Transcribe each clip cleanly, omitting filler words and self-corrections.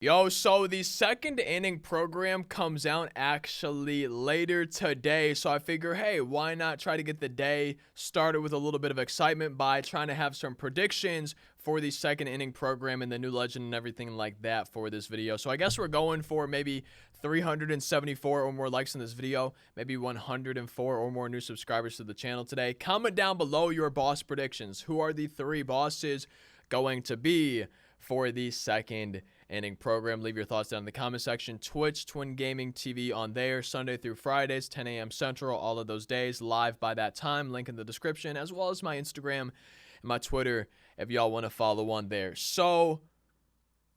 Yo, so the second inning program comes out actually later today. So I figure, hey, why not try to get the day started with a little bit of excitement by trying to have some predictions for the second inning program and the new legend and everything like that for this video. So I guess we're going for maybe 374 or more likes in this video, maybe 104 or more new subscribers to the channel today. Comment down below your boss predictions. Who are the three bosses going to be for the second inning program? Leave your thoughts down in the comment section. Twitch, Twin Gaming TV on there, Sunday through Fridays, 10 a.m. Central, all of those days, live by that time. Link in the description, as well as my Instagram and my Twitter if y'all want to follow on there. So,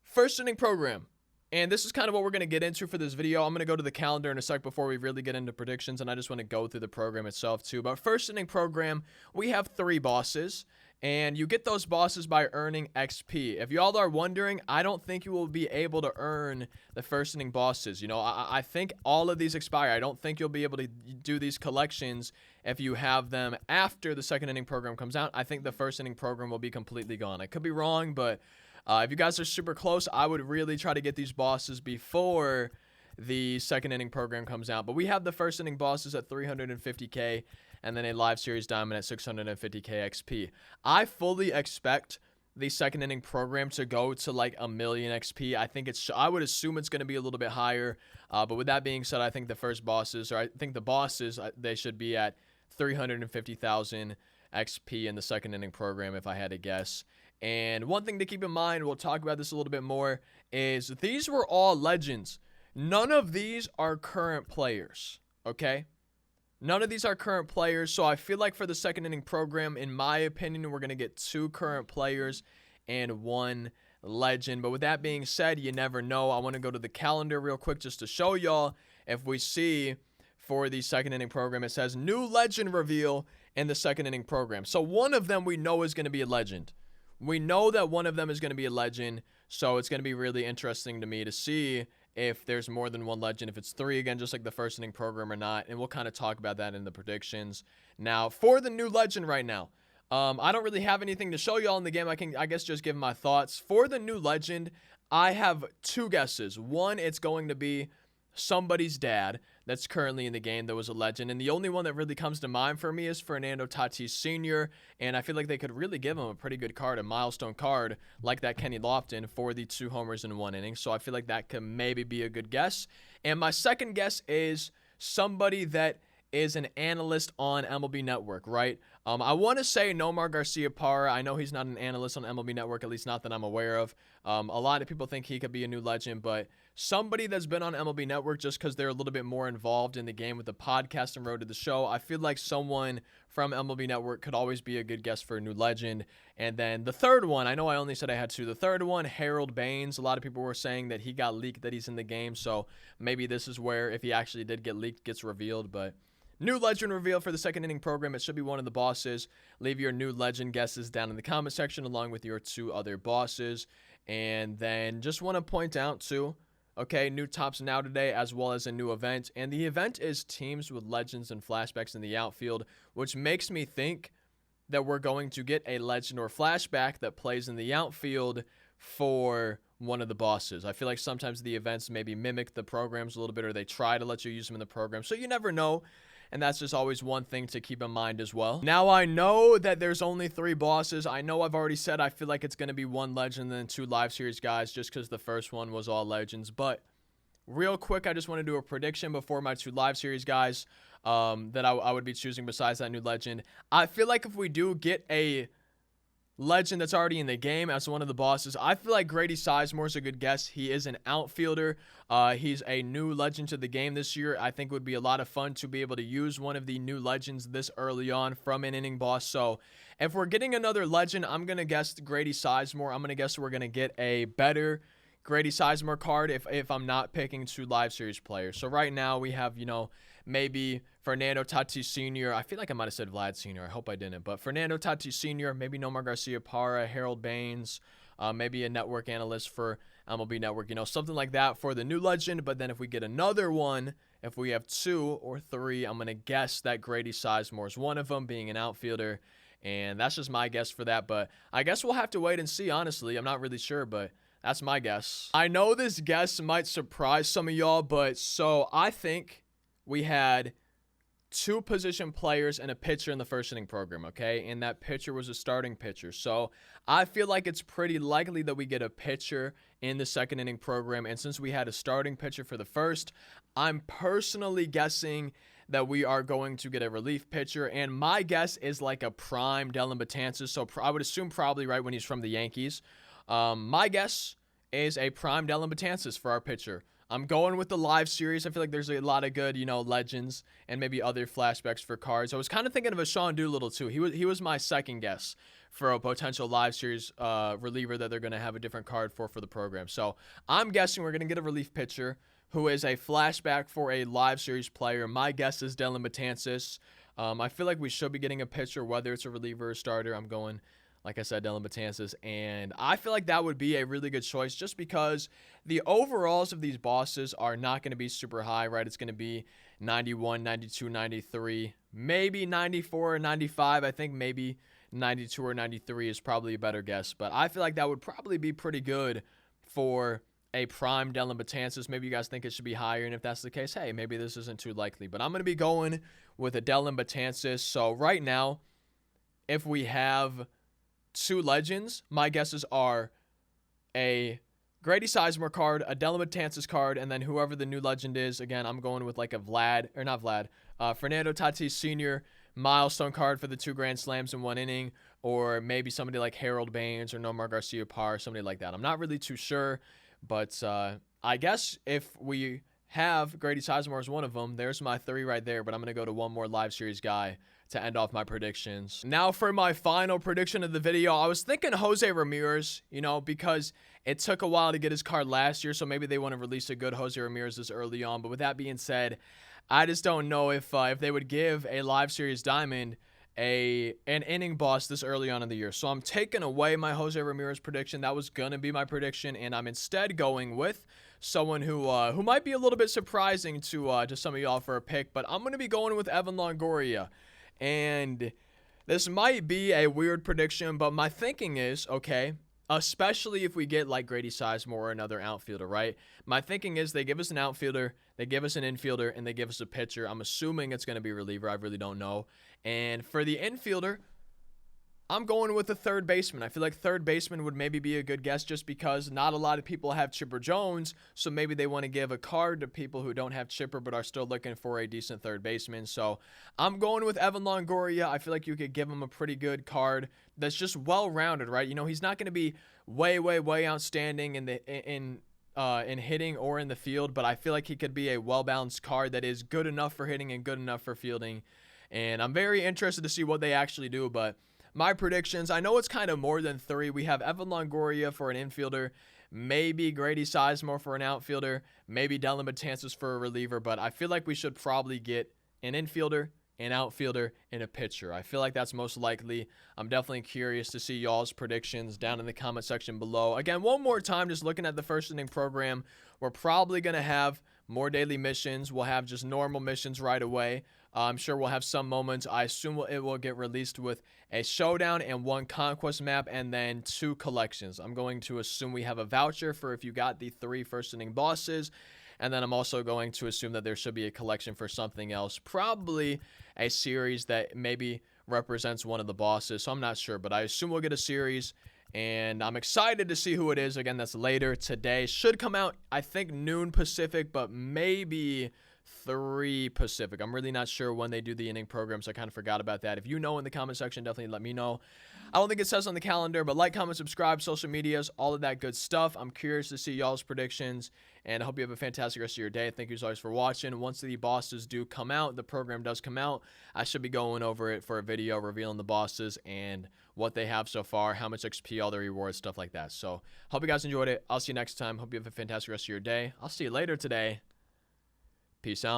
first inning program. And this is kind of what we're going to get into for this video. I'm going to go to the calendar in a sec before we really get into predictions, and I just want to go through the program itself too. But first inning program, we have three bosses. And you get those bosses by earning XP. If y'all are wondering, I don't think you will be able to earn the first inning bosses. You know, I think all of these expire. I don't think you'll be able to do these collections if you have them after the second inning program comes out. I think the first inning program will be completely gone. I could be wrong, but if you guys are super close, I would really try to get these bosses before the second inning program comes out. But we have the first inning bosses at 350k. And then a live series diamond at 650k XP. I fully expect the second inning program to go to like 1,000,000 XP. I would assume it's going to be a little bit higher. But with that being said, I think the bosses, they should be at 350,000 XP in the second inning program, if I had to guess. And one thing to keep in mind, we'll talk about this a little bit more, is these were all legends. None of these are current players, okay? None of these are current players, so I feel like for the second inning program, in my opinion, we're going to get 2 current players and 1 legend. But with that being said, you never know. I want to go to the calendar real quick just to show y'all. If we see for the second inning program, it says new legend reveal in the second inning program. So one of them we know is going to be a legend. We know that one of them is going to be a legend, so it's going to be really interesting to me to see if there's more than 1 legend, if it's 3 again, just like the first inning program or not. And we'll kind of talk about that in the predictions. Now, for the new legend right now, I don't really have anything to show y'all in the game. I guess just give my thoughts. For the new legend, I have 2 guesses. One, it's going to be somebody's dad that's currently in the game that was a legend, and the only one that really comes to mind for me is Fernando Tatis Sr., and I feel like they could really give him a pretty good card, a milestone card like that Kenny Lofton for the 2 homers in 1 inning. So I feel like that could maybe be a good guess. And my second guess is somebody that is an analyst on MLB Network, right? I want to say Nomar Garcia-Parra. I know he's not an analyst on MLB Network, at least not that I'm aware of. A lot of people think he could be a new legend, but somebody that's been on MLB Network just because they're a little bit more involved in the game with the podcast and road to the show. I feel like someone from MLB Network could always be a good guess for a new legend. And then the third one, I know I only said I had 2. The third one, Harold Baines. A lot of people were saying that he got leaked, that he's in the game. So maybe this is where, if he actually did get leaked, gets revealed. But new legend reveal for the second inning program. It should be one of the bosses. Leave your new legend guesses down in the comment section along with your 2 other bosses. And then just want to point out too, okay, new tops now today, as well as a new event. And the event is teams with legends and flashbacks in the outfield, which makes me think that we're going to get a legend or flashback that plays in the outfield for one of the bosses. I feel like sometimes the events maybe mimic the programs a little bit, or they try to let you use them in the program. So you never know. And that's just always one thing to keep in mind as well. Now, I know that there's only 3 bosses. I know I've already said I feel like it's going to be 1 legend and then 2 live series guys, just because the first one was all legends. But real quick, I just want to do a prediction before my 2 live series guys that I would be choosing besides that new legend. I feel like if we do get a legend that's already in the game as one of the bosses, I feel like Grady Sizemore is a good guess. He is an outfielder. He's a new legend to the game this year. I think it would be a lot of fun to be able to use one of the new legends this early on from an inning boss. So if we're getting another legend, I'm going to guess Grady Sizemore. I'm going to guess we're going to get a better Grady Sizemore card if I'm not picking 2 live series players. So right now we have, you know, maybe Fernando Tatis Sr. I feel like I might have said Vlad Sr. I hope I didn't. But Fernando Tatis Sr., maybe Nomar Garcia-Parra, Harold Baines, maybe a network analyst for MLB Network, you know, something like that for the new legend. But then if we get another one, if we have 2 or 3, I'm going to guess that Grady Sizemore is one of them, being an outfielder. And that's just my guess for that. But I guess we'll have to wait and see, honestly. I'm not really sure, but That's my guess. I know this guess might surprise some of y'all, but so I think we had 2 position players and a pitcher in the first inning program, okay? And that pitcher was a starting pitcher. So I feel like it's pretty likely that we get a pitcher in the second inning program. And since we had a starting pitcher for the first, I'm personally guessing that we are going to get a relief pitcher. And my guess is like a prime Dellin Betances. So I would assume probably right when he's from the Yankees. My guess is a prime Dellin Betances for our pitcher. I'm going with the live series. I feel like there's a lot of good, legends and maybe other flashbacks for cards. I was kind of thinking of a Sean Doolittle too. He was my second guess for a potential live series reliever that they're going to have a different card for the program. So I'm guessing we're going to get a relief pitcher who is a flashback for a live series player. My guess is Dellin Betances. I feel like we should be getting a pitcher, whether it's a reliever or starter. I'm going, like I said, Dellin Betances, and I feel like that would be a really good choice just because the overalls of these bosses are not going to be super high, right? It's going to be 91, 92, 93, maybe 94 or 95. I think maybe 92 or 93 is probably a better guess, but I feel like that would probably be pretty good for a prime Dellin Betances. Maybe you guys think it should be higher, and if that's the case, hey, maybe this isn't too likely, but I'm going to be going with a Dellin Betances. So right now, if we have 2 legends, my guesses are a Grady Sizemore card, a Dellin Betances card, and then whoever the new legend is. Again, I'm going with like a Fernando Tatis Sr. milestone card for the 2 Grand Slams in 1 inning, or maybe somebody like Harold Baines or Nomar Garcia Parr, somebody like that. I'm not really too sure, but I guess if we have Grady Sizemore as one of them, there's my 3 right there, but I'm going to go to one more live series guy to end off my predictions. Now for my final prediction of the video, I was thinking Jose Ramirez, because it took a while to get his card last year, so maybe they want to release a good Jose Ramirez this early on. But with that being said, I just don't know if they would give a live series diamond an inning boss this early on in the year. So I'm taking away my Jose Ramirez prediction. That was gonna be my prediction, and I'm instead going with someone who might be a little bit surprising to some of y'all for a pick, but I'm gonna be going with Evan Longoria. And this might be a weird prediction, but my thinking is, okay, especially if we get like Grady Sizemore or another outfielder, right? My thinking is they give us an outfielder, they give us an infielder, and they give us a pitcher. I'm assuming it's going to be a reliever. I really don't know. And for the infielder, I'm going with the third baseman. I feel like third baseman would maybe be a good guess just because not a lot of people have Chipper Jones, so maybe they want to give a card to people who don't have Chipper but are still looking for a decent third baseman. So I'm going with Evan Longoria. I feel like you could give him a pretty good card that's just well-rounded, right? He's not going to be way outstanding in hitting or in the field, but I feel like he could be a well-balanced card that is good enough for hitting and good enough for fielding. And I'm very interested to see what they actually do, but my predictions, I know it's kind of more than 3. We have Evan Longoria for an infielder, maybe Grady Sizemore for an outfielder, maybe Dellin Betances for a reliever, but I feel like we should probably get an infielder, an outfielder, and a pitcher. I feel like that's most likely. I'm definitely curious to see y'all's predictions down in the comment section below. Again, one more time, just looking at the first inning program, we're probably going to have more daily missions. We'll have just normal missions right away. I'm sure we'll have some moments. I assume it will get released with a showdown and 1 conquest map and then 2 collections. I'm going to assume we have a voucher for if you got the 3 first inning bosses. And then I'm also going to assume that there should be a collection for something else. Probably a series that maybe represents one of the bosses. So I'm not sure, but I assume we'll get a series. And I'm excited to see who it is. Again, that's later today. Should come out, I think, noon Pacific, but maybe 3 Pacific. I'm really not sure when they do the inning program, so I kind of forgot about that. If you know in the comment section, definitely let me know. I don't think it says on the calendar, but like, comment, subscribe, social medias, all of that good stuff. I'm curious to see y'all's predictions, and I hope you have a fantastic rest of your day. Thank you as always for watching. Once the bosses do come out, the program does come out, I should be going over it for a video revealing the bosses and what they have so far, how much XP, all the rewards, stuff like that. So hope you guys enjoyed it. I'll see you next time. Hope you have a fantastic rest of your day. I'll see you later today. Peace out.